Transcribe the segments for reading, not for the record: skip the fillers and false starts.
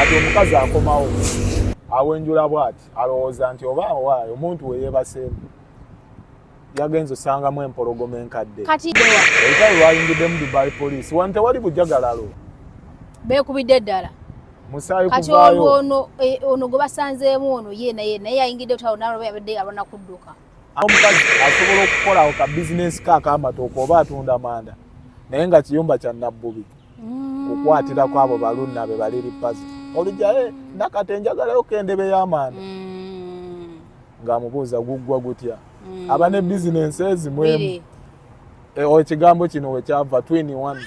kati omukazi akomawo awenjula bwati alowooza nti oba waayo omuntu we yeebaseemu yagenze osangamu empologoma enkadde kati olutalo lwayingiddemu Dubai poliisi wano tewali bujagalalo beekubidde ddala musaayi kati kuvaayo ono gwe basanzeemu ono ye naye yayingidde olutalo nalwe yabadde abona kudduka omukazi asobola okukolawo ka bizinesi ke ak'amatooka oba atunda manda naye nga kiyumba kya nabbubi kukwatirako abo balunna be baliri pazi olujaye nakati enjagalayo kendebe y'amanda ng'amubuuza guggwa gutya aba ne bizinesi ezimwemu ekigambo kino we kyava twini wanu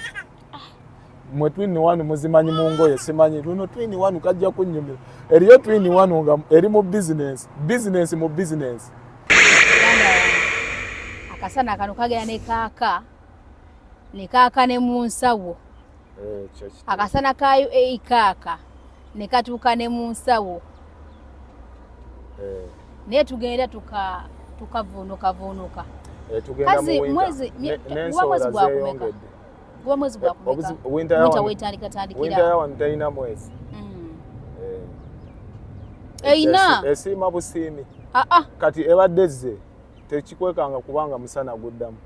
mwe twini wanu muzimanyi mu ngoye simanyi luno twini wanu kajja kunnyumira eriyo twini wanu nga eri mu bizinesi mu bizinesi akasana kano kagera ne kaaka ne mu nsawo akasana kayo eikaaka ne katuuka ne mu nsawo naye tugenda tukavuunuka kazi mwezi gwakumeka guba mwezi gwakumeka winter wetandikira winter yawan tayina mwezi eyina esiima busiimi kati ebadde zze tekikwekanga kubanga musana guddamu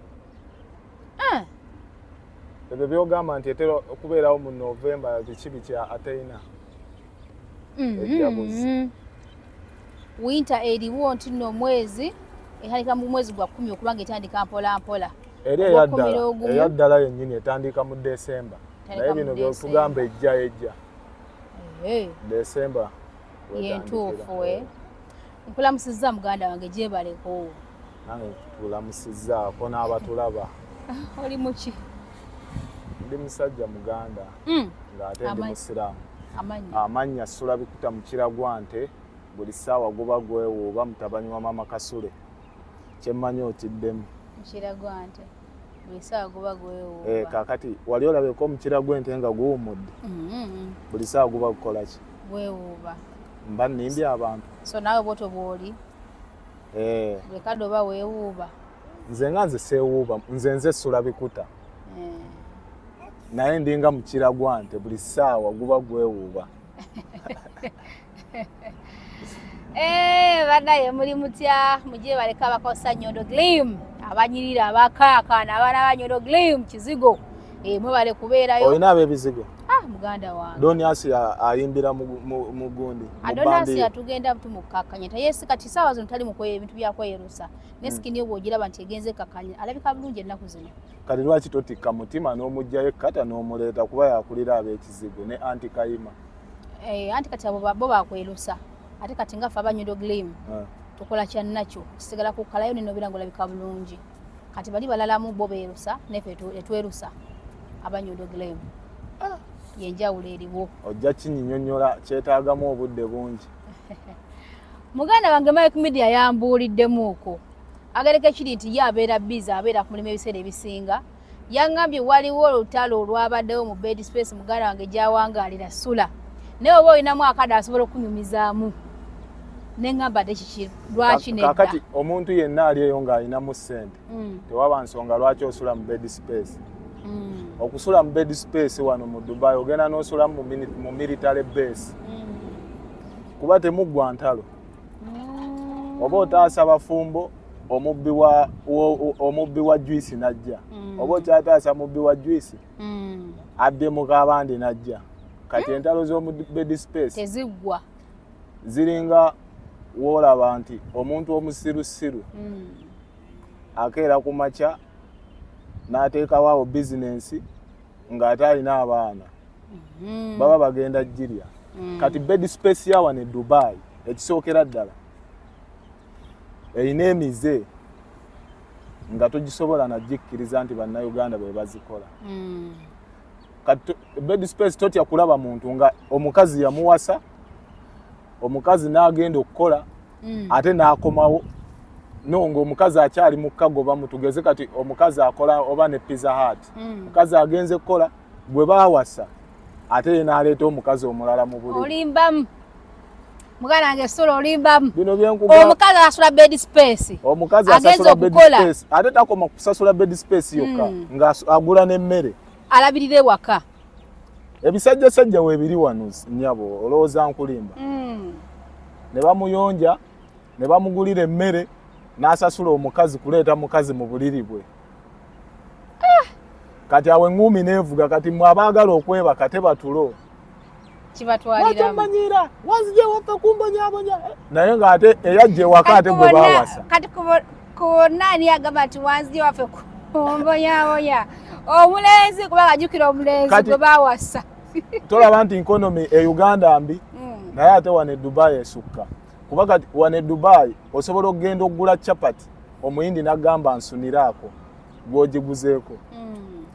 ebyo byogamba nti etera okubeerawo mu Novemba kibi kya atayina winter eriwo nti nno mwezi etandika mu mwezi gwa 10 okubanga etandika mpola mpola eri eyaddala yennyini etandika mu Desemba naye bino byotugamba ejja Desemba yentuufu nkulamusizza muganda wange gyebaleko nange tulamusizzaako n'abatulaba oli muki ndi musajja muganda ng'ate ndi musiraamu amannya Sulabikuta mu Kiragwante buli ssaawa guba gwewuuba mutabani wa mama Kasule kyemmanyi otiddemu Kiragwante buli ssaawa guba gwewuuba kaakati wali olabeko mu Kiragwante nga guwumudde buli ssaawa guba gukola ki gwewuuba mba nnimbye abantu so naawe bwoto bw'oli buli kadde oba weewuuba nze seewuuba nze Sulabikuta naye ndinga mu Kiragwante buli ssaawa guba gwewuuba banaye muli mutya mujye baleka abakosa Nyondo Glim abanyirira abakaakaana abaana ba Nyondo Glim kizigo mwebale kubeerayo olina ab'ebizigo muganda wange Doniasi ayimbira mu gundi Doniasi atugenda tumukkakkanya tayesi kati ssaawa zino tali mukoye ebintu byakwerusa nesikini obwogiraba nti egenze kakkanya alabika bulungi ennaku zino kati lwaki totikka mutima n'omugjayo ekkata n'omuleeta kuba yakulira ab'ekizigo ne anti Kayima anti kati abo bo bakwerusa ate kati nga ffe aba Nyondo Glim tukola kyannakyo kisigala kukkalayo nenobira ng'olabika bulungi kati bali balalamu bo beerusa neffe etwerusa aba Nyondo Glim yenjawulo eriwo ojja kinyinyonnyola kyetaagamu obudde bungi muganda wange Mike Media yambuuliddemuuko agereka ekiri nti ye abeera biza abeera ku mulimu ebiseera ebisinga yaŋŋambye waliwo olutalo olwabaddewo mu Bedspace muganda wange gyawangaalira Sula naye oba olinamu akada asobola okunyumizaamu neŋŋamba dde kiki lwaki nedda kakati omuntu yenna ali eyo ng'alinamu ssente tewaba nsonga lwaki osula mu Bedspace okusula mu Bedspace wano mu Dubai ogenda n'osula mu military base kuba temuggwa ntalo oba otaasa bafumbo omubbi wa juice najja oba okyataasa mubbi wa juice abbye mu kabandi najja kati entalo z'omu Bedspace teziggwa ziringa woolaba nti omuntu omusirusiru akeera ku makya n'ateekawo awo bizinensi ng'ate alina abaana baba bagenda jirya kati Bedspace yawa ne Dubai ekisookera ddala erina emize nga togisobola nagikkiriza nti bannayuganda bwe bazikola kati Bedspace totya kulaba muntu nga omukazi yamuwasa omukazi n'agenda okukola ate n'akomawo nongo omukazi akyali mu kagoba mutugeze kati omukazi akola oba ne Pizza Hut omukazi agenze kukola gwe baawasa ate ye n'aleeta omukazi omulala mu buliri olimbamu muganda wange Sula olimbamu bino byenkuga omukazi asasula Bedspace omukazi asasula Bedspace ate takoma kusasula Bedspace yokka nga agula n'emmere alabirire waka ebisajja sajja webiri wano nnyabo olowooza nkulimba ne bamuyonja ne bamugulira emmere n'asasula omukazi kuleeta mukazi mu buliri bwe kati awe ngumi nevuga kati mwabaagala okwebaka tebatulo kibatwalira manyira wazije waka kumbonyabonya naye ng'ate eyajje waka ate gwe baawasa kati nani agamba nti wanzije wafe kumbonyabonya omulenzi kuba ajukira omulenzi gwe baawasa tolaba nti economy e Uganda mbi naye ate wane Dubai esukka kuba kati wane Dubai osobola okugenda okugula chapati omuyindi n'agamba nsuniraako gw'ogiguzeeko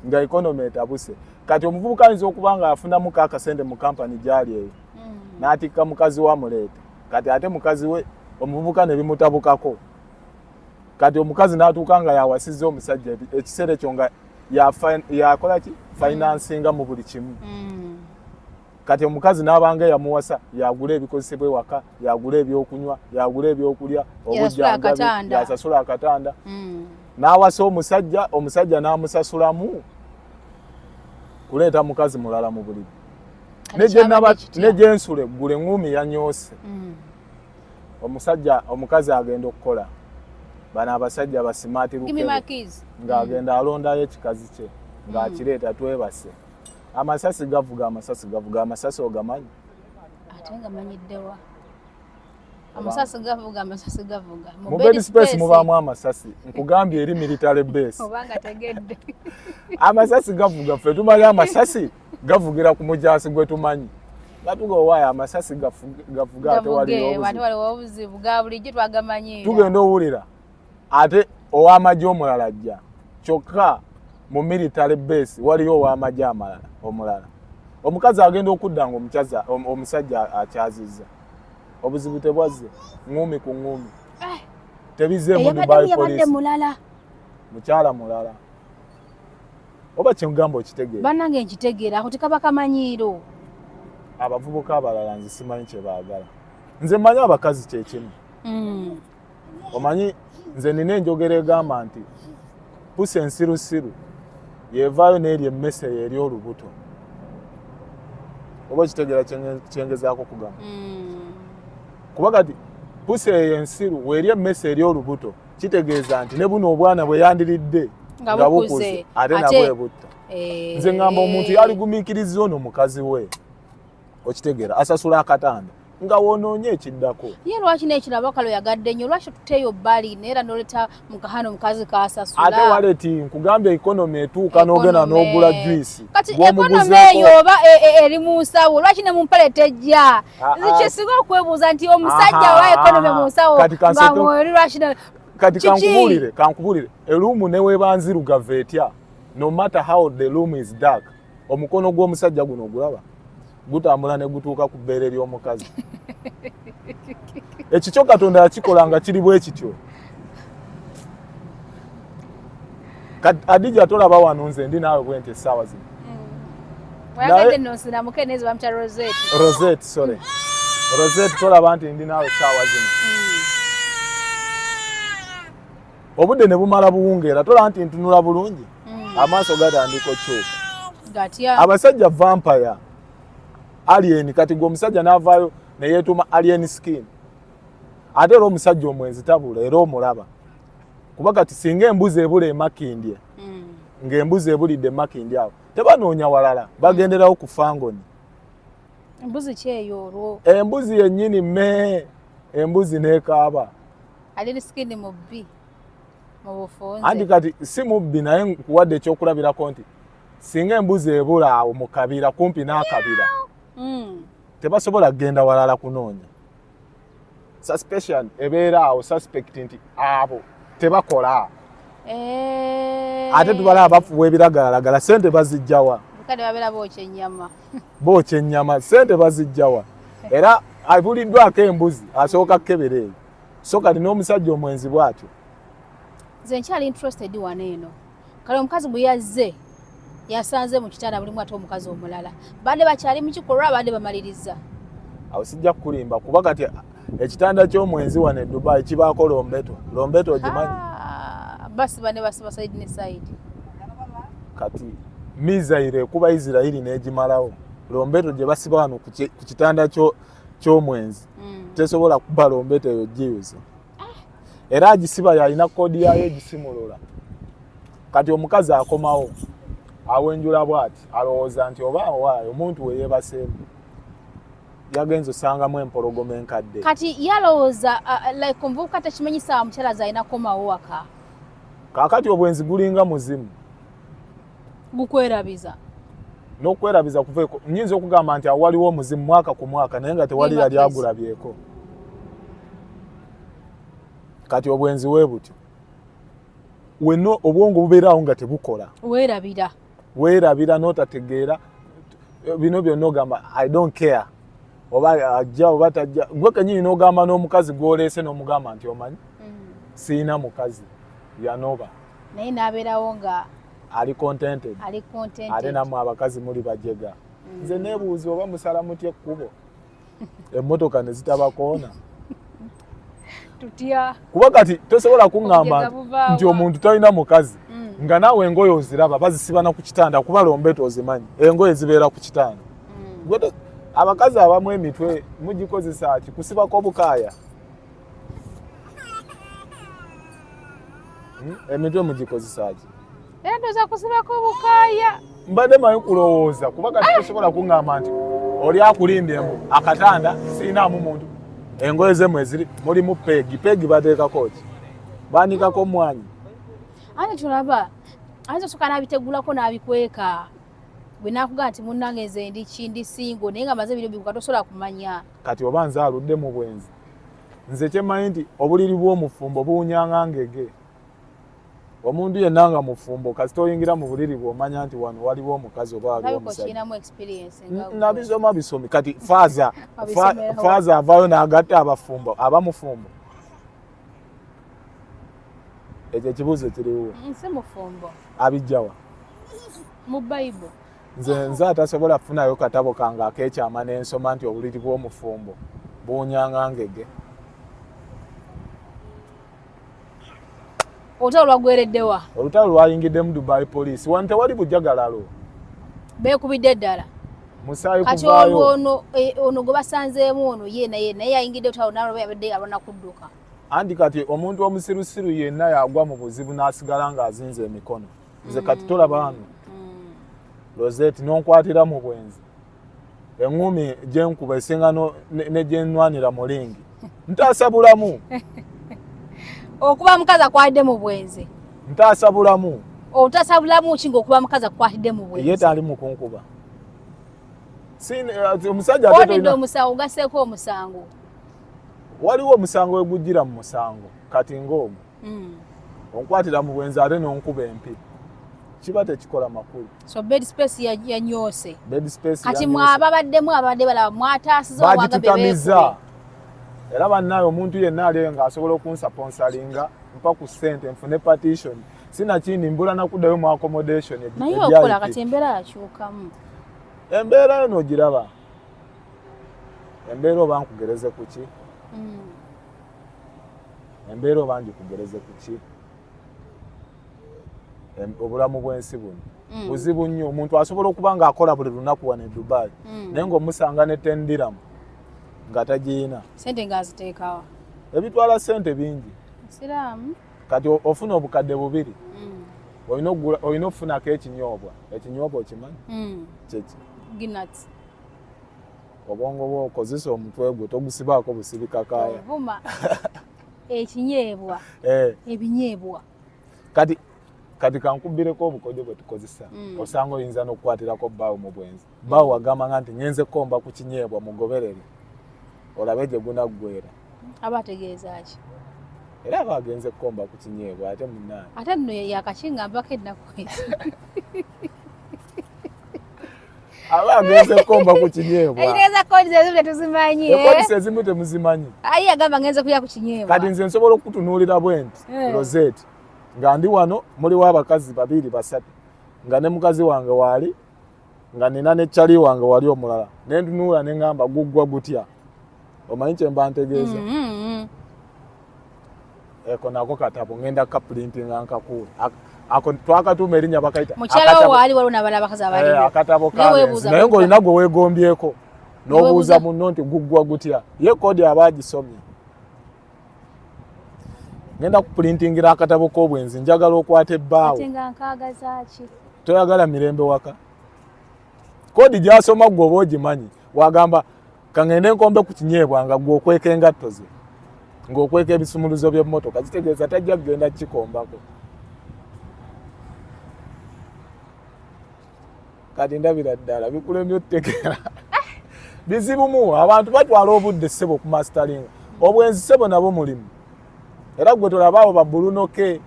nga economy etabuse kati omuvubuka ayinza okuba nga afunamu akasente mu kampani gyali eyo n'atikka mukazi wa muleete kati ate mukazi we omuvubuka ne bimutabukako kati omukazi n'atuuka nga yawasizza omusajja ekiseera ekyo nga yakola ki financinga mu buli kimu kati omukazi n'abanga yamuwasa yagula ebikozesebwa ewaka yagula ebyokunywa yagula ebyokulya obujjanjabi yasasula akatanda n'awasa omusajja n'amusasulamu kuleeta mukazi mulala mu buliri nejensule gule ngumi yanyoose omukazi agenda okukola bano abasajja basimaati lukebe ng'agenda alondayo ekikazi kye ng'akireeta twebase amasasi gavuga amasasi ogamanyi ate ngamanyiddewa amasasi gavuga mu Bedspace mubaamu amasasi nkugambye eri military base obanga tegedde amasasi gavuga ffe tumanyi amasasi gavugira ku mujaasi gwe tumanyi gatuga owaayo amasasi gavuga ate waliwo obuzibu ga bulijjo twagamanyiira tugenda owulira ate ow'amagye omulala ajja kyokka mu military base waliyo ow'amagye omulala omukazi agenda okudda nga omusajja akyazizza obuzibu tebwazze ngumi ku ngumi tebizze mu Dubai police mukyala mulala oba kyengamba okitegeera bannange nkitegeera ako tekaba kamanyiiro abavubuka abalala nze simanyi kye baagala nze mmanyi abakazi kyekimu omanyi nze nina enjogera egamba nti pusi ensirusiru yevaayo n'eryo emmese eri olubuto oba okitegeera kyengezaako kugamba kuba kati pusi eyo ensiru weeri emmese eri olubuto kitegeeza nti ne buno obwana bwe yandiridde nga bukuze ate nabwebutta nze ngamba omuntu yaligumiikiriza ono mukazi we okitegeera asasula akatanda nga wonoonye ekiddako ye lwaki n'ekirabo kalo yagadde nnyo lwaki tuteeyo bbali neera n'oleta mukahano omukazi kaasasula ate waleti nkugambye ekonomi etuuka n'ogenda n'ogula juisi kati ekonomi eyo oba eri mu nsawo lwaki ne mu mpale tejja kyesinga okwebuuza nti omusajja wa ekonomi mu nsawo nga mweri lwaki kati kankubulire eruumu ne weeba nzirugavu etya no matter how the room is dark omukono gw'omusajja guno ogulaba gutambula ne gutuuka ku bbeere ly'omukazi ekikyo Katonda yakikola nga kiri bwe kityo Adija tolaba wano nze ndi naawe bwente essaawa zino Rozet tolaba nti ndi naawe essaawa zino obudde ne bumala buwungeera tolaba nti ntunula bulungi amaaso gatandika okyuka abasajja vampire alien kati gwe omusajja n'avaayo ne yeetuma alien skin ate era omusajja omwenzi tabula era omulaba kuba kati singa embuzi ebula emakindye ng'embuzi ebulidde emakindye awo tebanoonya walala bagenderawo ku fangoni embuzi kyeyo olwo embuzi yennyini mee embuzi n'ekaaba alien skin mubbi mu bufunze anti kati si mubbi naye nkuwadde ekyokulabirako nti singa embuzi ebula awo mu kabira kumpi n'akabira tebasobola kugenda walala kunoonya suspicion ebeera awo suspect nti abo tebakola ate tubala abafuwa ebiragalalagala sente bazijjawa bookya ennyama sente bazijjawa era abuliddwako embuzi asooka kukebera eyo so kati n'omusajja omwenzi bw'atyo nze nkyali interested wano eno kale omukazi bwe yazze yasanze mu kitanda mulimu ate omukazi omulala badde bakyali mu kikolwa badde bamaliriza awo sijja kukulimba kuba kati ekitanda ky'omwenzi wano e Dubai kibaako lombeto ogimanyi basi bane basiba side ne side kati mizaire kuba Isirairi n'egimalawo lombeto gye basiba wano ku kitanda ky'omwenzi tesobola kuba lombeto eyo giyuza era agisiba yalina kodi yayo egisimulola kati omukazi akomawo awenjula bwati alowooza nti oba waayo omuntu we yeebaseemu yagenza osangamu empologoma enkadde kati yalowooza like omuvubuka tekimanyisa omukyala zalina komawo waka kaakati obwenzi gulinga muzimu gukwerabiza n'okwerabiza kuveeko nyinza okugamba nti awaliwo omuzimu mwaka ku mwaka naye nga tewali yali agulabyeko kati obwenzi bwe butyo wenno obwongo bubeerawo nga tebukola weerabira n'otategeera bino byonna ogamba I don't care oba ajja oba tajja gwe kenyini n'ogamba n'omukazi gw'oleese n'omugamba nti omanyi siina mukazi yanoba naye n'abeerawo nga ali contented ate nammwe abakazi muli bajega nze neebuuzi oba musala mutya ekkubo emmotoka ne zitabakoona tutya kuba kati tosobola kuŋŋamba nti omuntu talina mukazi nga naawe engoye oziraba bazisibana ku kitanda kuba lombeto ozimanyi engoye zibeera ku kitanda abakazi abamu emitwe mugikozesa ki kusibako obukaaya emitwe mugikozesa ki era ndoza kusibako obukaaya mbadde manyi kulowooza kuba kati tosobola kuŋŋamba nti oli akulimbye akatanda siinaamu muntu engoye zemu eziri mulimu peegi bateekako ki baanikako omwanyi ate tulaba ayinza osooka n'abitegulako n'abikweka bwe naakugamba nti munnange nze ndi kindi singo naye nga maze bino bikuka tosobola kumanya kati oba nze aludde mu bwenzi nze kyemanyi nti obuliri bw'omufumbo buwunyanga ngege omuntu yenna nga mufumbo kasita oyingira mu buliri bw'omanya nti wano waliwo omukazi oba waliwo omusajja nabisoma bisomi kati faaza avaayo n'agatta abamufumbo ekyo ekibuuzo kiriwo nsi mufumbo abijjawa mu Bible nze atasobola kufunayo katabo kange akeekyama n'ensoma nti obuliri bw'omufumbo buwunyanga ngege olutalo lwagwereddewa olutalo lwayingiddemu Dubai poliisi wano tewali bujagalalo beekubidde eddala musaayi kati ono gwe basanzeemu ono naye yayingidde olutalo nalwo yabadde alwana kudduka anti kati omuntu omusirusiru yenna yagwa mu buzibu n'asigala ng'azinze emikono nze kati tolaba wano Rozet n'onkwatira mu bwenzi eŋŋumi gyenkuba esinga ne gyenwanira mulingi ntaasa bulamu okuba mukazi akwatidde mu bwenzi ntaasa bulamu otaasa bulamu ki ng'okuba mukazi akwatidde mu bwenzi ye tali mu kunkuba omusajja onidde omusango ogasseeko omusango waliwo omusango wegujjira mu musango kati ng'omwo onkwatira mu bwenzi ate n'onkuba empi kiba tekikola makulu so Bedspace yanyoose kati mwababaddemu abadde balaba mwataasiza bagitutamiza era bannaayo omuntu yenna aliyo ng'asobola okunsponsalinga mpa ku ssente nfune partition sinakindi mbula nakuddayo mu accommodation naye okola kati embeera yakyukamu embeera yo n'ogiraba embeera oba nkugereze ku ki embeera oba ngikugereze ku ki obulamu bw'ensi buno buzibu nnyo omuntu asobola okuba ng'akola buli lunaku wano e Dubai naye ng'omusanga ne tendiramu nga tagiina sente ng'aziteekawa ebitwala sente bingi siraamu kati ofuna obukadde bubiri olina okufunako ekinyoobwa okimanyi kyeki ginats obwongo bwo okozesa omutwe gwe togusibaako busirikakaaya vuma ekinyeebwa ebinyeebwa kati kankubireko obukodyo bwe tukozesa osanga oyinza n'okukwatirako bbaawo mu bwenzi bbaawo wagambanga nti ngenze komba ku kinyeebwa mugoberere olabe gye gunaggwera aba ategeeza ki era aba agenze kukomba ku kinyeebwa ate munnaani ate nno yakakingambako ennaku aba agenze kukomba ku kinyeebwa ekitegeeza kodi ezimu tetuzimanyi ekodi ezimu temuzimanyi ayi agamba ngenze kulya ku kinyeebwa kati nze nsobola okutunuulira bwe nti Rozet nga ndi wano muliwo abakazi babiri basatu nga ne mukazi wange waali nga nina ne chali wange wali omulala ne ntunuula ne ngamba guggwa gutya omanyi kye mba ntegeeza eko nako katabo ngenda ka printing nkakuula ako twakatuuma erinnya bakayita mukyala wo ali waliwo n'abalala abakazi abaliwo akatabo kabenzi naye ng'olina gwe weegombyeko n'obuuza munno nti guggwa gutya ye koodi aba agisomye. Ngenda kupulintingira akatabo k'obwenzi njagala okwata ebbaawo toyagala mirembe waka koodi gy'asoma gwe oba ogimanyi wagamba kangende nkombe ku kinyeebwa nga gwe okweka engatto ze ng'okweka ebisumuluzo by'emmotoka kitegeeza tajja kugenda kukikombako. Kati ndabira ddala bikulembye otutegeera bizibumu abantu batwala obudde ssebo ku mastering obwenzi ssebo nabo mulimu era gwe tolaba abo babbulunoke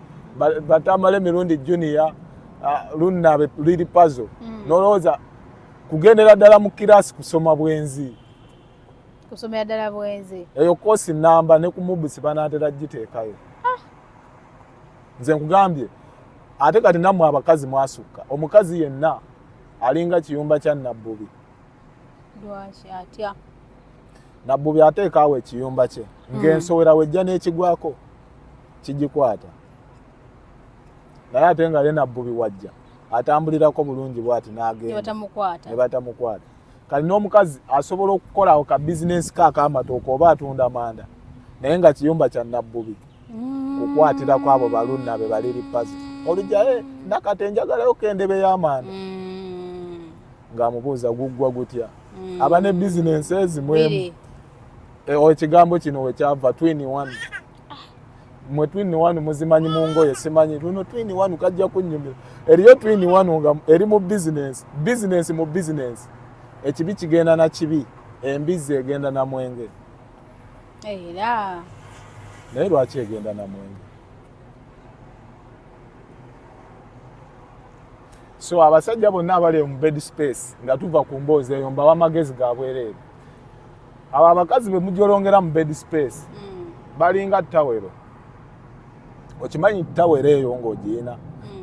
batamala emirundi junior lunnabe liri puzzle nolowooza kugendera ddala mu kirasi kusoma bwenzi kusomera ddala bwenzi eyo koosi namba ne ku mubusi banaatera giteekayo. Nze nkugambye ate kati nammwe abakazi mwasukka omukazi yenna alinga kiyumba kya Nabbubi. Lwaki atya? Nabbubi ateekaawo ekiyumba kye ng'ensowera wejja n'ekigwako kigikwata naye ate nga ye Nabbubi wajja atambulirako bulungi bw'ati n'agenda ne batamukwata. Kali n'omukazi asobola okukolawo ka bizinensi k'akamatooko oba atunda manda naye nga kiyumba kya Nabbubi kukwatirako abo balunnabe baliri pazi olujja nakate njagalayo kendebe y'amanda ng'amubuuza guggwa gutya aba ne bizinensi ezimwemu. Ekigambo kino wekyava twin one mwe twin one muzimanyi mu ngoye simanyi luno twin one kajja kunnyumira eriyo twin one nga eri mu bizinensi mu bizinensi ekibi kigenda na kibi embizi egenda na mwenge era naye lwaki egenda na mwenge? So abasajja bonna abali mu Bedspace nga tuva ku mboozi eyo mbawa amagezi ga bwereere. Abo abakazi be mujolongera mu Bedspace balinga ttawero. Okimanyi ttawero eyo ng'ogiyina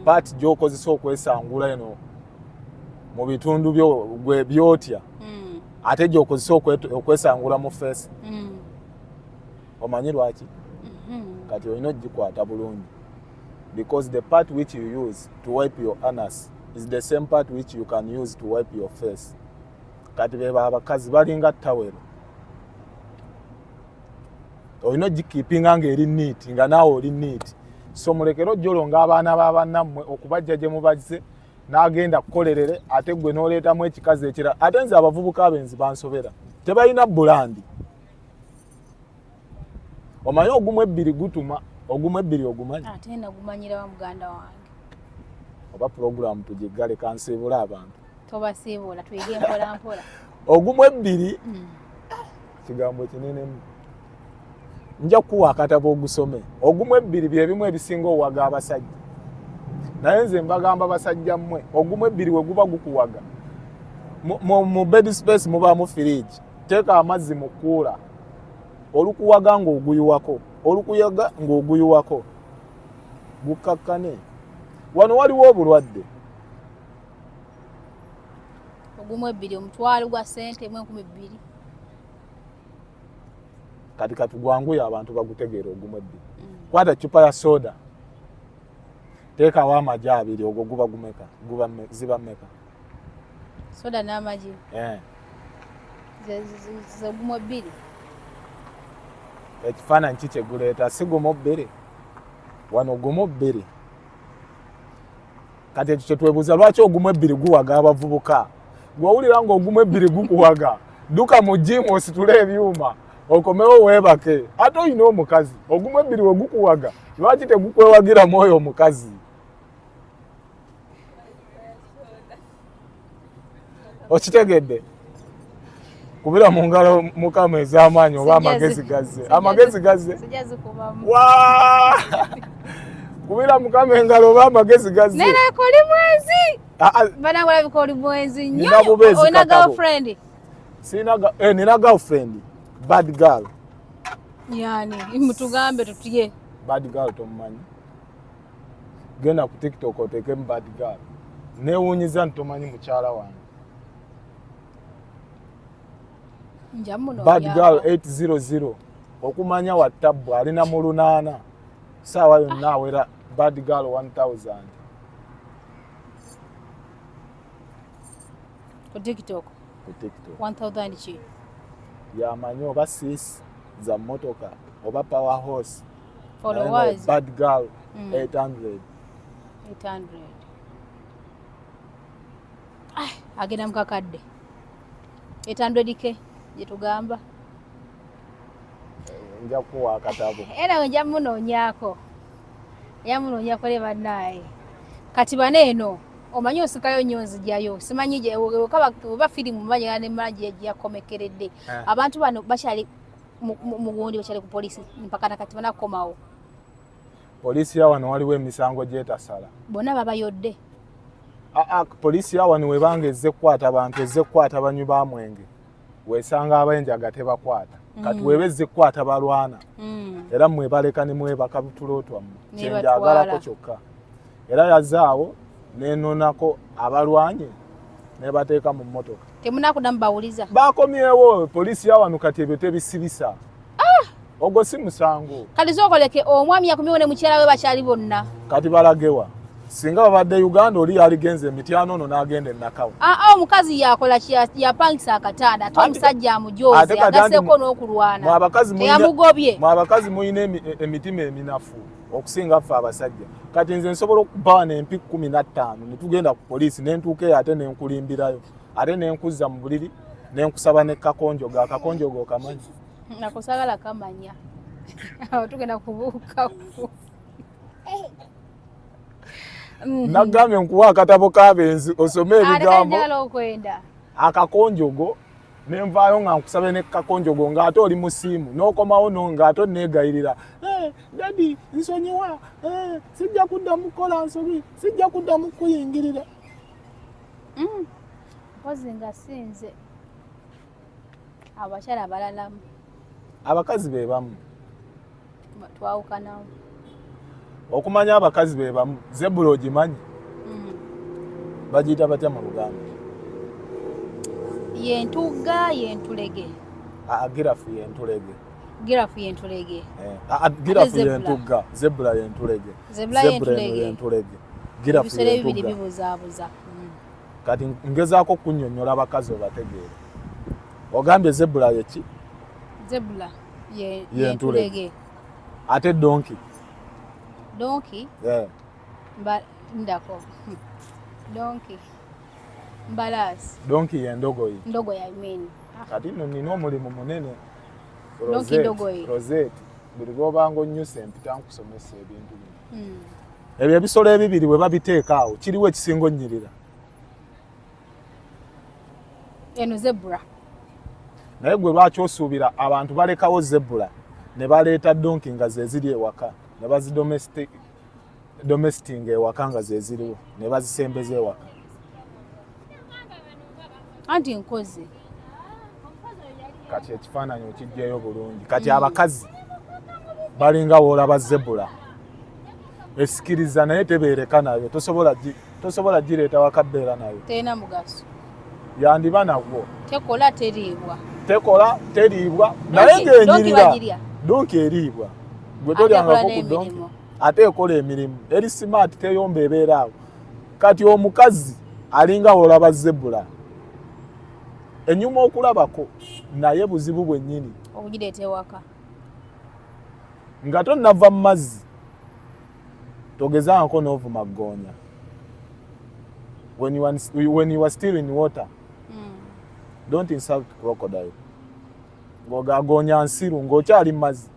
paati gy'okozesa okwesangula eno mu bitundu gwe byotya ate gy'okozesa okwesangula mu feesi. Omanyi lwaki? Kati olina ogikwata bulungi because the part which you use to wipe your anus is the same part which you can use to wipe your face. Kati beba abakazi balinga ttawero olina ogikipinga ng'eri neat nga naawe oli neat. So mulekera ojjolonga abaana b'abannammwe okubajja gye mubaze n'agenda kukolerere ate gwe n'oleetamu ekikazi ekirala. Ate nze abavubuka abenzi bansobera tebalina bulandi. Omanyi ogumu ebbiri gutuma ogumu ebbiri ogumanyi? Ate nagumanyira wa muganda wange. Oba program tugiggale kansiibula abantu. Tobasiibula tuyige mpola mpola. Ogumu ebbiri kigambo kinenemu. Nja kuwa akatabo ogusome. Ogumu ebbiri bye bimu ebisinga owaga abasajja. Naye nze mbagamba basajja mmwe ogumu ebbiri we guba gukuwaga. Mu Bedspace mubaamu fridge. Teeka amazzi mu kuula. Olukuwaga ng'oguyuwako. Olukuyaga ng'oguyuwako. Gukakkane. Wano waliwo obulwadde. Ogumu ebbiri omutwalo gwa ssente mu 2000. Kati katugwanguye abantu bagutegeera ogumu ebbiri. Kwata chupa ya soda. Teekawo amagi abiri ogwo guba gumeka ziba mmeka? Soda n'amagi. Ze ogumu ebbiri. Ekifaananyi ki kyeguleeta si gumu bbiri wano gumu bbiri. Kati ekyo kyetwebuuza lwaki ogumu ebbiri guwaga abavubuka? Gw'owulira ng'ogumu ebbiri gukuwaga duka mu jimu ositule ebyuma okomewo weebake. Ate olina omukazi ogumu ebbiri we gukuwaga lwaki tegukwewagira mwoyo omukazi? Okitegedde? Kubira mu ngalo mukama ez'amaanyi oba amagezi gazze. Amagezi gazze? Sijazikubamu. Kubira mukama engalo oba amagezi gazze. Nene koli mwenzi. Bana wala bikoli mwenzi. Nyo. Oyina girlfriend. Nina girlfriend. Bad girl. Yani, mutugambe tutiye. Bad girl tomumanyi. Genda ku TikTok oteekemu bad girl. Neewuunyiza ntomanyi mukyala wange. Bad girl 800 okumanya WhatsApp alina mu 8 saawa yonna awera bad girl 1000 ku TikTok 1000 chi yamanyi oba sis za motoka oba power horse followers bad girl 800 agenda mukakadde 800 ke jetugamba nja kuwa akatabo era nja munoonyako yamunoonyako le bannaye kati baneeno omanyi osikayo nnyo nzijayo simanyi oba firimu manya ne manje yakomekeredde abantu bano bakyali mugundi bakyali ku polisi mpaka nakati banakomawo polisi ya wano waliwo emisango gyetasala bonna babayodde polisi ya wano webanga ezze kukwata abantu ezze kukwata banywi ba mwenge weesanga abenjaga tebakwata kati weba ezze kukwata balwana era mwebaleka ne mwebaka butulo twammwe kyenjagalako kyokka era yazaawo nenonako abalwanye nebateeka mu mmotoka temunakudamu bawuliza bakomyewo polisi ya wano kati ebyo tebisibisa ogwo si musango kati zokoleke omwami yakomyewo ne mukyala we bakyali bonna kati balagewa singa babadde Uganda oli yaligenze emityano ono n'agenda enakawo omukazi yakola yapangisa akatanda ate omusajja amujoze agasseko n'okulwana teyamugobye mwe abakazi muyina emitima eminafu okusinga ffe abasajja kati nze nsobola okubawa n'empi 15 netugenda ku polisi nentuuka eyo ate nenkulimbirayo ate nenkuzza mu buliri nenkusaba ne kakonjogo akakonjogo okamanyi nakusagala kamanya awo tugenda kubuukaku nagambye nkuwa akatabo kabenzi osome ebigambo akakonjogo nenvaayo nga nkusabe ne kakonjogo ng'ate oli mu siimu n'okomawo no ng'ate onneegayirira dadi nsonyiwa sijja kuddamu kukola nsobi sijja kuddamu kuyingirira mpozi nga sinze abakyala abalalamu abakazi be bamu twawukanawo okumanya abakazi be bamu zebula ogimanyi bagiyita batya mu Luganda yentugga yentulege girafu yentulege girafu yentulege girafu yentugga zebula yentulege zebula yentulege girafu yentugga bibuzaabuza kati ngezaako kunnyonnyola abakazi obategeere ogambye zebula yeki zebula yentulege ate donki ndako donki mbalasi donki yendogoyi ndogoyi I mean kati nno nina omulimu munene donki ndogoyi Rozet buli lwobanga onnyusa empita nkusomesa ebintu bino ebyo ebisolo ebibiri bwe babiteeka awo kiriwo ekisinga onnyirira eno zebula naye gwe lwaki osuubira abantu balekawo zebula ne baleeta donki nga zeziri ewaka ne bazidomestinga ewaka nga zeziriwo ne bazisembeza ewaka anti nkozi kati ekifaananyi okijjayo bulungi kati abakazi balinga woolaba zebula esikiriza naye tebeereka nayo tosobola gireeta wakabbeera nayo terina mugaso yandiba nagwo tekola teriibwa naye ng'enyirira donki eriibwa gwe tolyangako ku donki ate ekola emirimu eri smart teyomba ebeera awo kati omukazi alinga woolaba zebula enyuma okulabako naye buzibu bwennyini obugireeta ewaka nga tonnava mu mazzi togezangako n'ovuma ggoonya when you are still in water don't insult crocodile ng'ogagoonya nsiru ng'okyali mu mazzi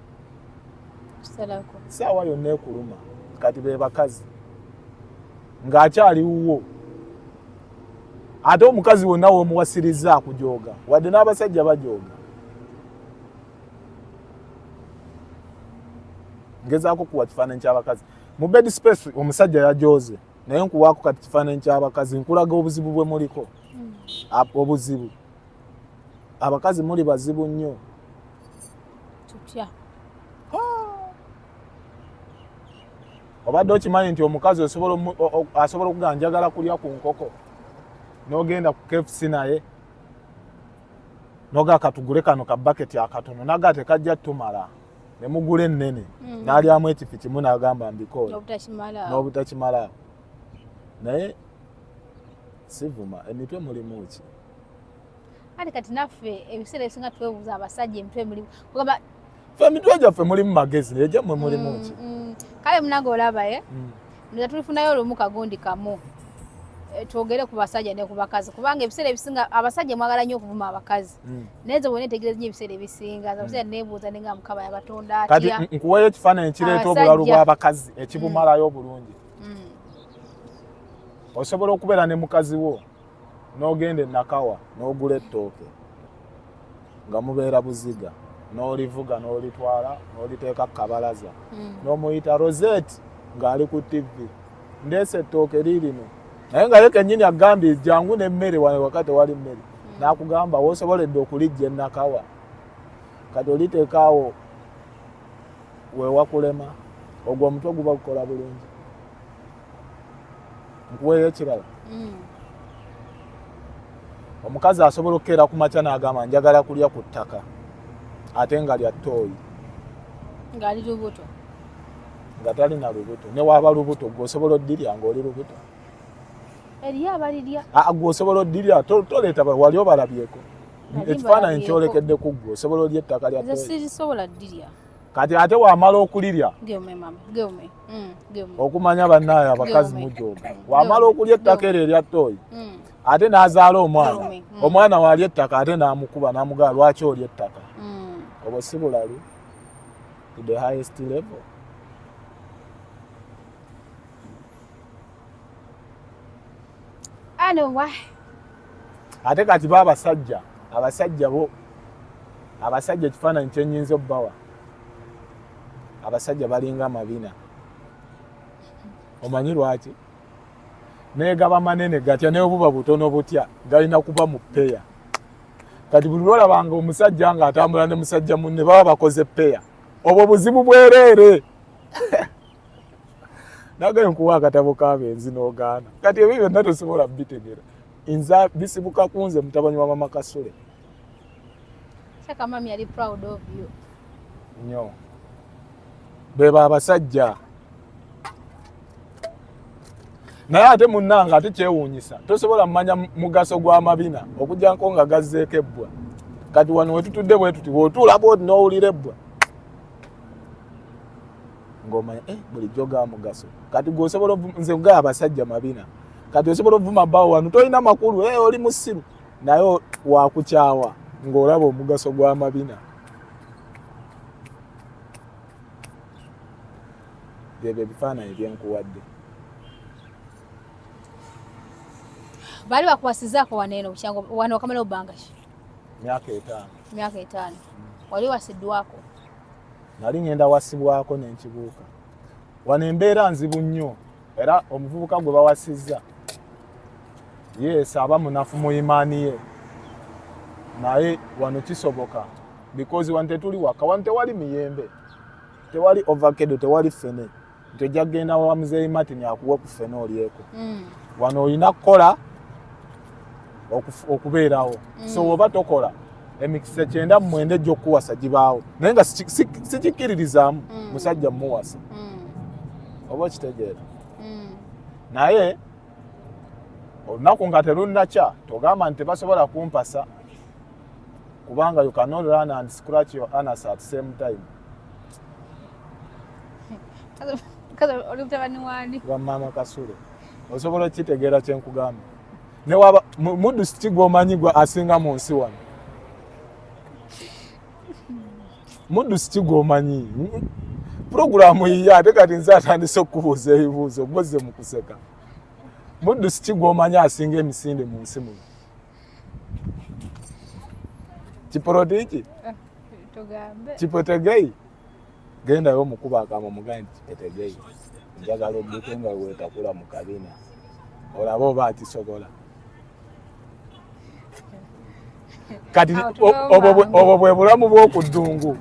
saawa yonna ekuluma kati be bakazi ng'akyali wuwo ate omukazi wonna w'omuwasiriza akujooga wadde n'abasajja bajooga ngezaako kuwa kifaananyi ky'abakazi mu Bedspace omusajja yajooze naye nkuwaako kati kifaananyi ky'abakazi nkulaga obuzibu bwe muliko obuzibu abakazi muli bazibu nnyo tutya obadde okimanyi nti omukazi asobola okugaa njagala kulya ku nkoko n'ogenda ku KFC naye noga katugule kano ka baketi akatono naga tekajja tumala ne mugule ennene n'alyamu ekifi kimu n'agamba mbikola n'obutakimala naye sivuma emitwe mulimu ki ate kati naffe ebiseera ebisinga twebuuza abasajja emitwe mulimu kugamba ffe emitwe gyaffe mulimu magezi egyammwe mulimu ki kale munange olaba nza tulifunayo olumu kagundi kamu twogere ku basajja ne ku bakazi kubanga ebiseera ebisinga abasajja mwagala nnyo okuvuma abakazi naye nze bwena etegereza nnyo ebiseera ebisinga abasajja neebuuza ne nga Mukama yabatonda atya kati nkuweeyo ekifaananyi kireeta obulalu bw'abakazi ekibumalayo obulungi osobola okubeera ne mukazi wo n'ogenda enakawa n'ogula ettooke nga mubeera buziga n'olivuga n'olitwala n'oliteeka ku kabalaza n'omuyita Rozet ng'ali ku TV ndeese ettooke liirino naye nga ye kennyini agambye jangu n'emmere wane wakati wali mmere n'akugamba woosoboledde okulijja ennakawa kati oliteeka awo weewakulema ogwo omutwe guba gukola bulungi nkuweeyo ekirala omukazi asobola okukeera ku makya n'agamba njagala kulya ku ttaka ate nga lya ttooyi ng'ali lubuto nga talina lubuto ne waaba lubuto gweosobola oddirya ng'oli lubuto eriyo abalirya gweosobola oddirya toleeta wali obalabyeko ekifaananyi kyolekedde ku ggwe osobola olya ettaka lya ttooyi sirisobola ddirya kati ate wamala okulirya geume okumanya bannaayo abakazi mujooga wamala okulya ettaka eryo erya ttooyi ate n'azaala omwana waalya ettaka ate n'amukuba n'amugamba lwaki olya ettaka obwo si bulalu to the highest level ate kati ba abasajja bo abasajja ekifaananyi kyennyinza obbawa abasajja balinga mabina omanyi lwaki negaba manene gatya naye obuba butono butya galina kuba mu ppeya kati buli lwolabanga omusajja ng'atambula ne musajja munne baba bakoze ppeya obwo buzibu bwereere nagaye nkuwa akatabo k'abenzi n'ogaana kati ebyo byonna tosobola bitegera nza bisibuka kunze mutabanyi wa mama Kasule Mami yali proud of you nnyo beba abasajja naye ate munnanga ate kyewuunyisa tosobola mmanya mugaso gw'amabina okujjanko nga gazzeeko ebbwa kati wano wetutudde bwe tuti bw'otuula bwoti n'owulira ebbwa ng'omanya bulijjo ga mugaso kati gweosobola nze gaya abasajja mabina kati osobola ovuma bbawo wano tolina makulu oli musiru naye wakukyawa ng'olaba omugaso gw'amabina byebyo ebifaananyi byenkuwadde bali bakuwasizaako waneeno bukyango wano wakamala obbanga ki myaka 5 wali wasiddwako nali ngenda wasibwako n'enkibuuka wano embeera nzibu nnyo era omuvubuka gwe bawasizza aba munafu mu imaani ye naye wano kisoboka because wano tetuli waka wano tewali miyembe tewali ovacado tewali fene tojja kugenda wa muzeeyi Martin akuwe ku fene olyeko wano olina kukola okubeerawo so oba tokola emikisa 9 gy'okuwasa gibaawo naye nga sikikiririzaamu musajja mmuwasa oba kitegeera naye olunaku nga terunnakya togamba nti tebasobola kumpasa kubanga you cannot run and scratch your anus at same time wa mama Kasule osobola okitegeera kyenkugamba ne waba muddu siki gw'omanyi gwe asinga mu nsi wano muddu siki gw'omanyi puroguramu yiye ate kati nze atandise okubuuza ebibuuzo gwozze mu kuseka muddu siki gw'omanyi asinga emisinde mu nsi muno kiporotiki kipotegeyi gendayo omukuba akama mugambe nti kipotegeyi njagala odduke nga weetakula mu kabina olaba oba akisobola kati obwo bwe bulamu bw'oku ddungu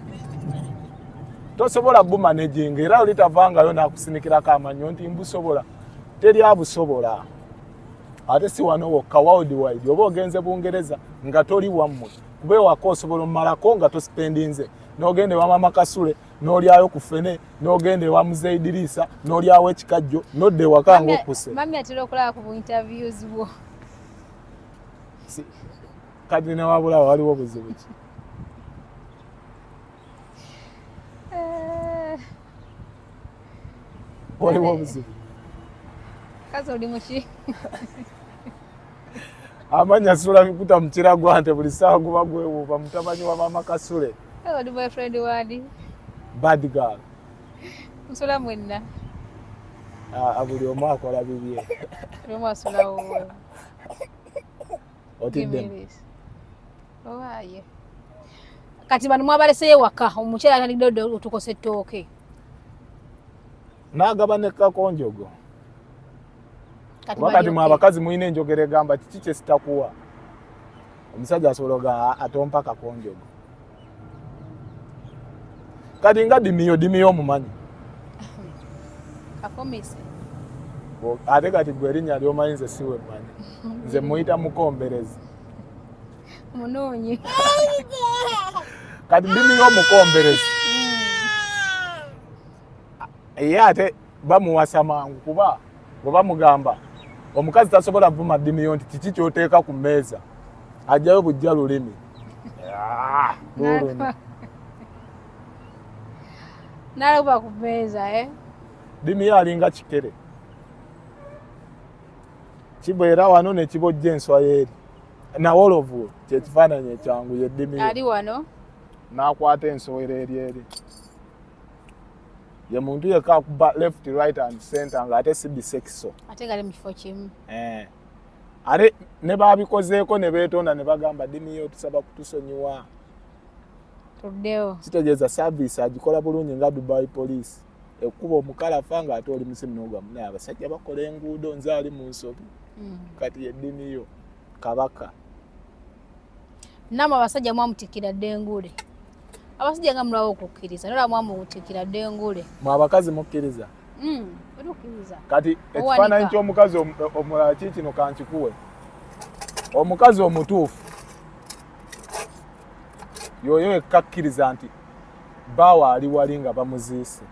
tosobola bumanejinga era olitavangayo n'akusinikirako amanyo nti mbusobola teri abusobola ate si wano wokka worldwide oba ogenze Bungereza nga toli wammwe kuba ewaka osobola omumalako nga tosipendinze n'ogenda ewa mama Kasule n'olyayo ku fene n'ogenda ewa muzeeyi Dirisa n'olyawo ekikajjo n'odda ewaka ng'okkuse mami atera okulaba ku interviews bwo kati ne wabula waliwo buzibu ki waliwo buzibu kazi oli muki amanya sula bikuta mukiragwa nte buli ssaawa guba gwewuuba mutamanyi wa mama Kasule oli boyfriend wandi bad girl nsula mwenna buli omu akola bibye buli omu asulawo otidde owaye kati bano mwabaleseyo waka omukyala atalidde otukose ettooke n'agaba nekkakonjogo wakati mwe abakazi mulina enjogera egamba kiki kye sitakuwa omusajja asobola oga atompa kakonjogo kati nga dimiyo omumanyi kakomise ate kati gwe erinnya lyomanyi nze siwe mmanyi nze muyita mukomberezi munoonyi kati dimiyo omukomberezi ye ate bamuwasa mangu kuba bwe bamugamba omukazi tasobola vuma dimiyo nti kiki kyoteeka ku mmeeza ajjayo bujja lulimi nalakuba ku mmeeza dimiyo alinga kikere kibeera wano nekibojja enswa yeeri nawolovu kyekifaananyi ekyangu ye dimiyo ali wano n'akwata ensowera eri ye muntu yekka akuba left right and center ng'ate si bisekiso ate ngali mu kifo kimu ate ne baabikozeeko ne beetonda ne bagamba dimiyo tusaba kutusonyiwa tuddewo kitegeeza saavisi agikola bulungi nga Dubai police ekkuba omukalafa ng'ate oli musimu n'ogamba naye abasajja bakola enguudo nze ali mu nsobi kati ye dimiyo kabaka namwe abasajja mwamutikkira ddengule abasajja nga mulawo okukkiriza nola mwamutikkira ddengule mwe abakazi mukkiriza otukkiriza kati ekifaananyi ky'omukazi omulala kikino kankikuwe omukazi omutuufu yoyo ekkakkiriza nti baawa ali wali nga bamuziise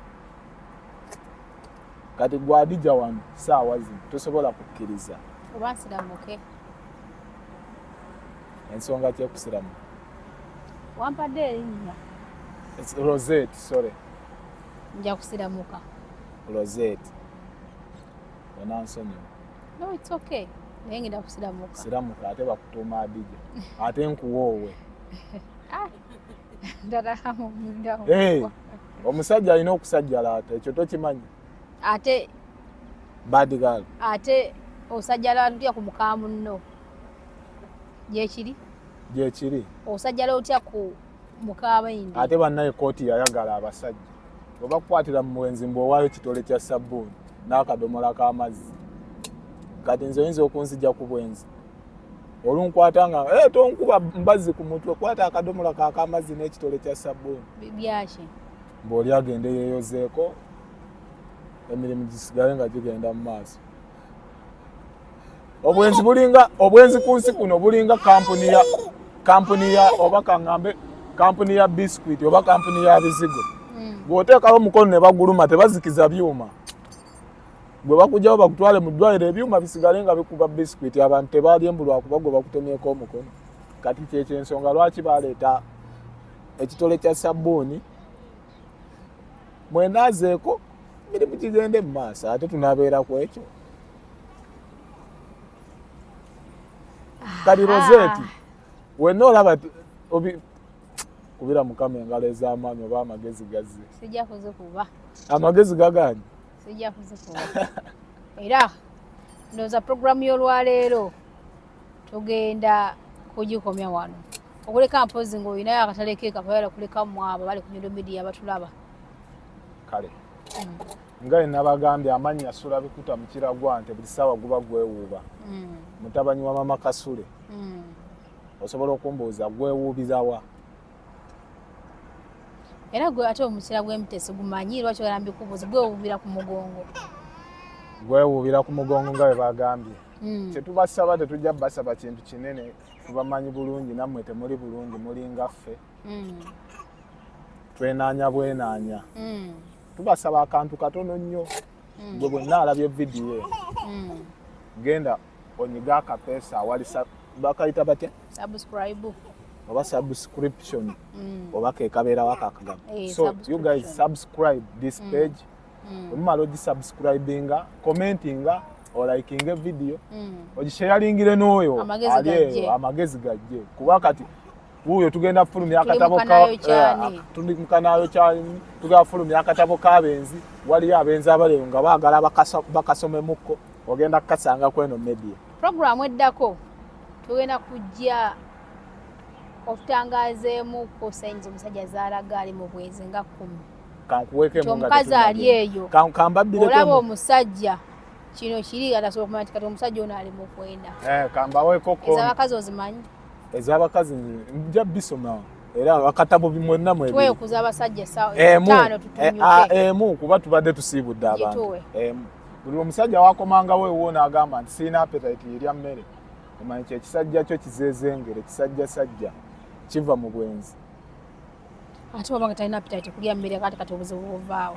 kati gwe adija wano saawa zino tosobola kukkiriza oba nsiramuke ensonga kyekusiramu wampadde erinnya Rozet, sorry. Nja kusiramuka. Rozet. Onansonyi. No, it's okay. Naye ngenda kusiramuka. Siramuka ate bakutuuma adija. Ate nkuwoowe. Ndalamu mundawo. Omusajja alina okusajjalaata ekyo tokimanyi. Ate bad girl. Ate osajjala otya ku muka munno. Gyekiri. Osajjala otya ku mukabayindi ate bannaye kooti yayagala abasajja oba kukwatira mu mwenzi mbwowaayo kitole kya sabbuuni n'akadomola k'amazzi kati nze oyinza okunzija ku bwenzi olunkwata nga tonkuba mbazzi ku mutwe kwata akadomola k'amazzi n'ekitole kya sabbuuni byaki mbw'oli agende yeeyozeeko emirimu gisigale nga gigenda mu maaso obwenzi ku nsi kuno bulinga kampuni ya oba kaŋŋambe kampuni ya biscuit oba kampuni ya bizigo bw'oteekawo omukono ne baguluma tebazikiza byuma gwe bakugjawo bakutwale mu ddwaliro ebyuma bisigale nga bikuba biscuit abantu tebaalye mbu lwakuba gwe bakutemyeko omukono kati kyekyo ensonga lwaki baleeta ekitole kya sabbuuni mwenaazeeko mirimu kigende mu maaso ate tunaabeera ku ekyo kati Rozeti wenna olaba kubira mukama engalo ez'amaanyi oba amagezi gazze sijja kuzikuba amagezi gaganye sijja kuzikuba era ndowooza puroguramu y'olwaleero tugenda kugikomya wano okuleka mpozi ng'olinayo akatale ke kabayala kuleka mwabo bali ku Nyondo Media batulaba kale nga nabagambye amannya sula bikuta mu kiragwa nti buli ssaawa guba gwewuuba mutabanyi wa mama Kasule osobola okumbuuza gwewuubizawa era gwe ate omukira gw'emiteso gumanyi lwaki ogamba kubuuza gwewuubira ku mugongo gwewuubira ku mugongo nga bwe bagambye kyetubasaba tetujja basaba kintu kinene tubamanyi bulungi nammwe temuli bulungi mulinga ffe twenaanya bwenaanya tubasaba akantu katono nnyo gwe bwenna alabye vidiyo genda onyiga akapeesa awali bakayita batya subscribe oba subscription oba kekabeera wakakagamba so you guys subscribe this page omumala ogisubscribinga commentinga olaikinga video ogisharingire n'oyo amagezi gajje kuba kati wuyo tugenda fulumya akatabo tuli mu kanaalo kyani tugenda fulumya akatabo k'abenzi waliyo abenzi abaleyo nga baagala bakasomemuko ogenda kukasanga kweno media program eddako tugenda kujja okutangazeemu ko sayinza omusajja zaalaga ali mu bwezi nga 10 kankuweekemu omukazi ali eyo kambabbireko olaba omusajja kino kiri atasobola kumanya kati omusajja ono ali mu kwenda kambaweeko ez'abakazi ozimanyi ez'abakazi nja bisoma era akatabo bimwenna mu tuwe okuza abasajja 5 tutunyuke emu kuba tubadde tusiibudde abantu buli omusajja wakomanga weewo n'agamba nti siina appetite erya mmere omanyi kyekisajja kyo kizeezengere kisajjasajja kiva mu bwenzi ate wabanga talina appetite kulya mmere kati obuzibu buvaawo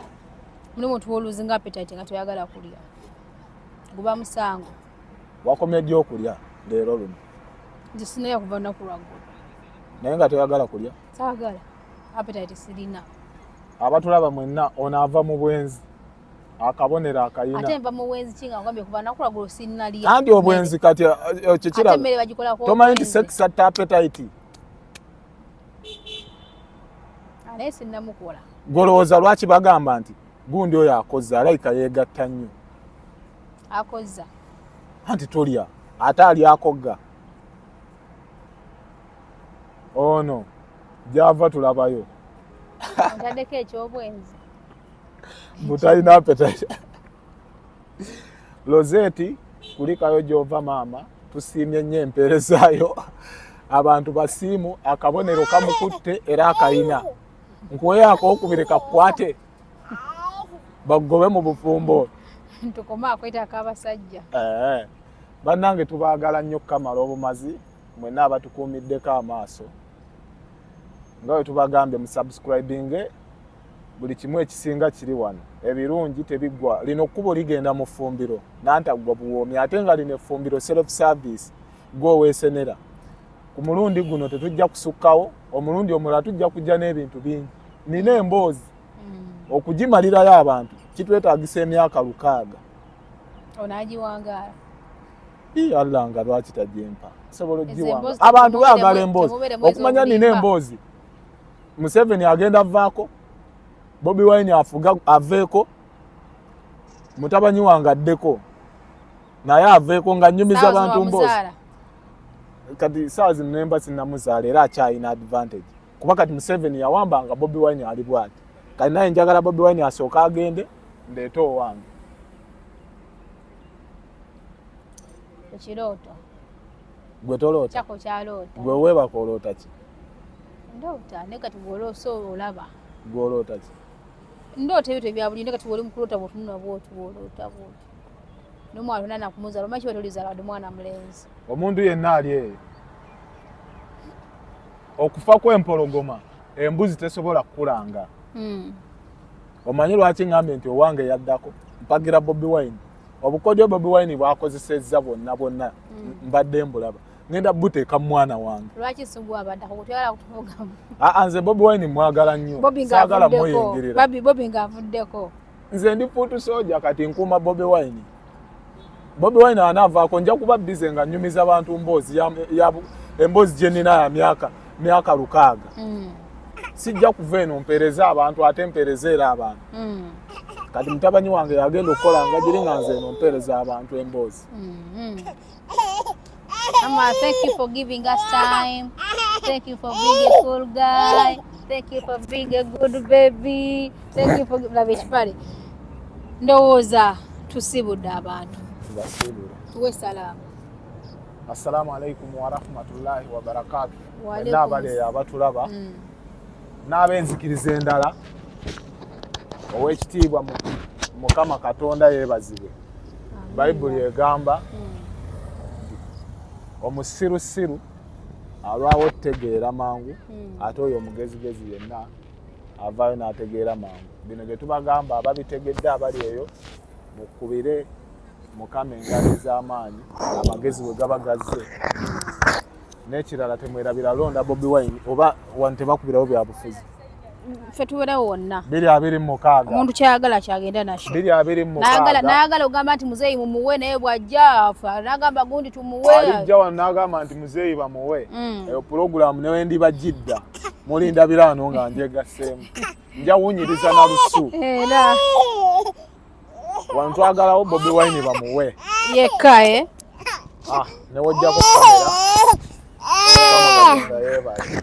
mulimu omuntu w'oluzinga appetite nga toyagala kulya guba musango wakomye ddi okulya leero luno nze sinayo kuva lunaku lwaggulu naye nga toyagala kulya saagala appetite sirina abatulaba mwenna ono ava mu bwenzi akabonero akayina ate nva mu bwenzi kinga ngambye kuva lunaku lwaggulu sinnalya andi obwenzi kati kikira ate mmere bagikolako tomanyi nti sex atta appetite naye sinnamukola golowooza lwaki bagamba nti gundi oyo akozza alayika yeegatta nnyo akozza anti tolya ate ali akogga ono gyava tulabayo ntaddeko ekyobwenzi butalina appetite Rozet kulikayo gyova maama tusiimye nnyo empeerezaayo abantu basiimu akabonero kamukutte era akayina nkuweyaako okubiri kakwate bagobe mu bufumbo ntukoma akwetako abasajja bannange tubaagala nnyo kamala obumazi mwenna abatukuumiddeko amaaso nga bwe tubagambye musubscribinge buli kimu ekisinga kiri wano ebirungi tebiggwa lino kkubo ligenda mu ffumbiro nantaggwa buwoomi ate nga lino effumbiro self service gwoweesenera ku mulundi guno tetujja kusukkawo omulundi omulala tujja kujja n'ebintu bingi nina emboozi okugimalirayo abantu kitwetaagisa emyaka 6 onaagiwangaala Allah nga lwaki tajempa sobola ogiwanga abantu baagala emboozi okumanya nina emboozi Museveni agenda avaako Bobi Wine afuga aveeko mutabanyi wange addeko naye aveeko nga nnyumiza abantu mboozi kati saawa zino nemba sinnamuzaala era akyalina advantage kuba kati Museveni yawambanga Bobi Wine ali bwati kati naye njagala Bobi Wine asooka agende ndeete owange ekirooto gwe toloota kyako kyaloota gwe weebaka oloota ki ndoota naye kati bw'oloosa olaba gwe oloota ki ndoota ebyo tebyabuli naye kati woli mukuloota bw'otunula bw'oti bw'oloota bw'oti n'omwana olina nakumuzaala omanyi kiba tolizaala wadde mwana mulenzi omuntu yenna ali eyo okufa kw'empologoma embuzi tesobola kukulanga omanyi lwaki ngambye nti owange yaddako mpagira Bobi Wine obukodyo Bobi Wine bwakozesezza bonna mbadde mbulaba ngenda buteeka mwana wange lwaki sugwa abaddako kutwala kutuvugamu nze Bobi Wine mwagala nnyo saagala mweyingirira Bobi ng'avuddeko nze ndi fuutu soja kati nkuuma Bobi Wine Bobi Wine anaavaako nja kuba bize nga nnyumiza abantu mboozi emboozi gye nnina ya myaka 6 sijja kuva eno mpereze abantu ate mpereze era abantu kati mutabanyi wange yagenda okukola nga giri nga nze eno mpereze abantu emboozi Mama, thank you for giving us time. Thank you for being a cool guy. Thank you for being a good baby. Thank you for love ekipale. Ndowooza tusibudde abantu. Tubasibule. Tuwe salaamu. Assalamu alaikum wa rahmatullahi wa barakatuh. Waalaikum. Abatulaba. N'abenzikiriza endala. Owekitiibwa Mukama Katonda yeebazibwe. Bayibuli egamba omusirusiru alwawo otegeera mangu ate oyo omugezigezi yenna avaayo n'ategeera mangu. Bino bye tubagamba ababitegedde abali eyo mukubire Mukama engalo ez'amaanyi amagezi bwe gaba gazze n'ekirala temwerabira londa Bobi Wine oba wante bakubirawo byabufuzi ffe tubeera wonna 226 omuntu kyayagala kyagenda nakyo 226 n'ayagala ogamba nti muzeeyi mumuwe naye bw'ajja afa n'agamba gundi tumuwe alijja wano n'agamba nti muzeeyi bamuwe eyo pulogulaamu newe ndibajjidda mulinda biraano nga njegasseemu nja wunyiriza na lusu era wano twagalawo Bobi Wine bamuwe yekka newojjako kamera yeebale